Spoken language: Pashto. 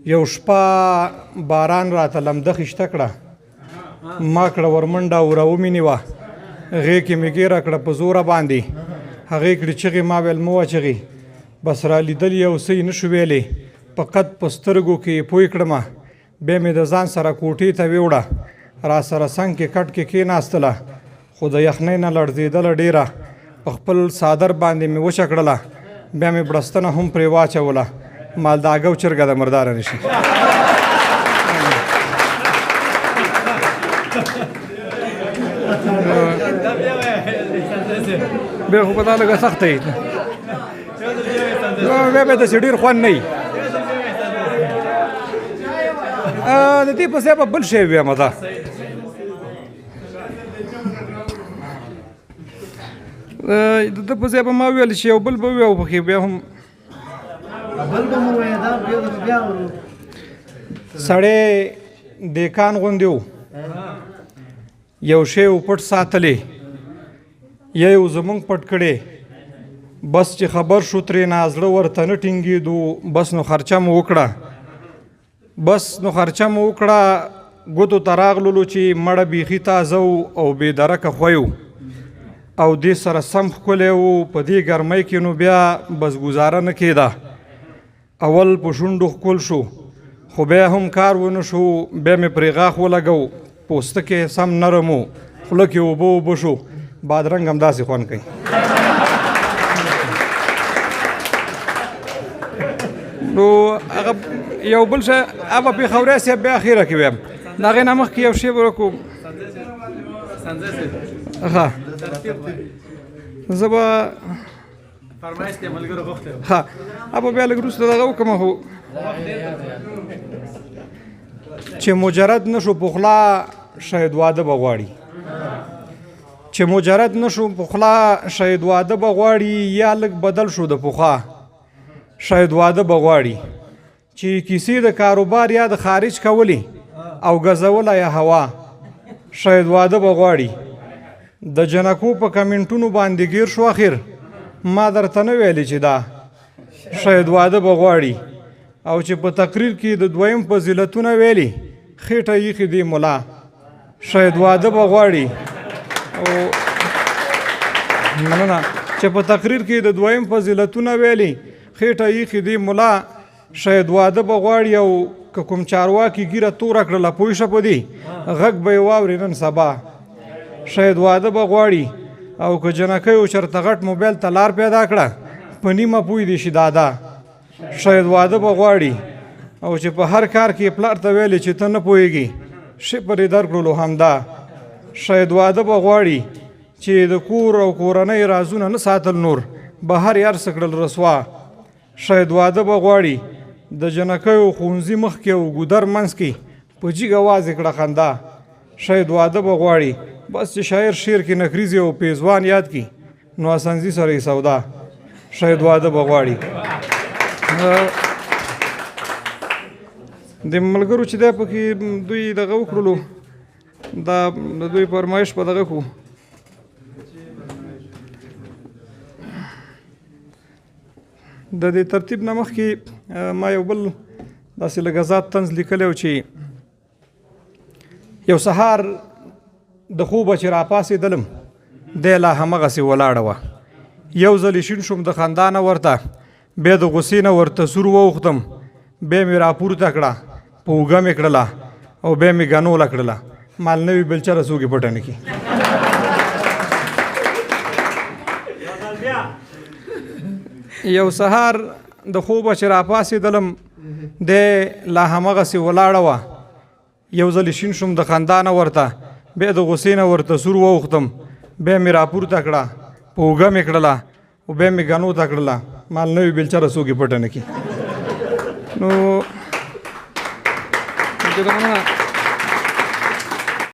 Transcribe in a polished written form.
یو شپه باران راته لمده خشته کړه، ما کړه ورمنډه او راومې نیوه، هغې کې مې ګیره کړه په زوره باندې، هغې کړې چغې، ما ویل مه وچغې، بس را لیدل یو څه یې نه شو ویلی، په قد په سترګو کې یې پوی کړمه، بیا مې د ځان سره کوټې ته ویوړه، را سره څنګ کې کټ کې کېناستله، خو د یخنۍ نه لړزېدله ډېره، په خپل څادر باندې مې وچه کړله، بیا مې بړستنه هم پرې واچوله، مالداګه او چرګه د مرداره نه شي. بیا خو په دا لږه سخته وي، بیا به داسې ډېر خوند نه وي. د دې پسې به بل شی ویمه ده، د ده پسې به ما ویل چې یو بل به وي او پکې بیا هم سړی دیکان غوندې و، یو شی و پټ ساتلی، یا یو زمونږ پټ کړی، بس چې خبر شو ترېنه زړه ورته نه ټینګېدو، بس نو خرچه مو وکړه، ګوتو ته راغللو چې مړه بیخي تازه و او بې درکه خوی و، او دې سره سم ښکلی و، په دې ګرمۍ کې نو بیا بس ګزاره نه کېده، اول په شونډو ښکل شو، خو بیا هم کار ونه شو، بیا مې پرې غاښ ولګو، پوستکی سم نرم و، خوله کې اوبه شو، بادرنګ هم داسې خوند کوي. نو هغه یو بل شی هغه پېښوری صاحب بیا اخیره کې ویم، د هغې نه مخکې یو شی به وکړو. ښه زه به بیا لږ وروسته دغه وکړم، خو چې مجرد نه شو په خوله شاید واده به غواړي، یا لږ بدل شو د پخوا شاید واده به غواړي، چې کیسې د کاروبار یا د خارج کولی او ګزوله یا هوا شاید واده به غواړي، د جنکو په کمنټونو باندې ګیر شو، اخر ما درته نه ویلې چې دا شاید واده به غواړي، او چې په تقریر کې د دویم فضیلتونه ویلي، خېټه ایښې دی ملا شاید واده به غواړي، او مننه چې په تقریر کې د دویم فضیلتونه ویلي، خېټه ایښې دی ملا شاید واده به غواړي، او که کوم چارواکي ګیره توره کړله پوه شه په دې غږ به یې واورې نن سبا شاید واده به غواړي، او که جنکیو چرته غټ موبایل ته لار پیدا کړه په نیمه پوی دې شي دادا شاید واده به غواړي، او چې په هر کار کې پلار ته ویلې چې ته نه پوهېږي شپر یې درکړلو همدا شاید واده به غواړي، چې د کور او کورنۍ رازونه نه ساتل نور بهر یې هر څه کړل رسوا شاید واده به غواړي، د جنکیو ښوونځي مخکې او ګودر منځ کې په جیګ اواز یې کړه خندا شاید واده به غواړي، بس چې شاعر شعر کې نکریزې او پیزوان یاد کی نو اسانزي سره یې سودا شاید واده به غواړي. د ملګرو چې دی پکې دوی دغه وکړلو، دا د دوی فرمایش په دغه کړو، د دې ترتیب نه مخکې ما یو بل داسې لږ ذات طنز لیکلی و چې یو سهار د خوبه چې راپاڅېدلم دی لا همغسې ولاړه وه، یو ځل یې شین شوم د خندا نه ورته، بیا د غوسې نه ورته سور واوښتم، بیا مې راپورته کړه په اوږه مې کړله او بیا مې ګنوله کړله، مال نه وي بلچره څوک یې پټه نه کړي. یو سهار د خوبه چې راپاڅېدلم دی لا همغسې ولاړه وه، یو ځل شین شوم د خندا نه ورته، بیا د غوسې نه ورته سور واوښتم، بیا مې راپورته کړه په اوږه مې کړله او بیا مې ګنو ته کړله، مال نه وي بېلچره څوک یې پټه نه کړي. نو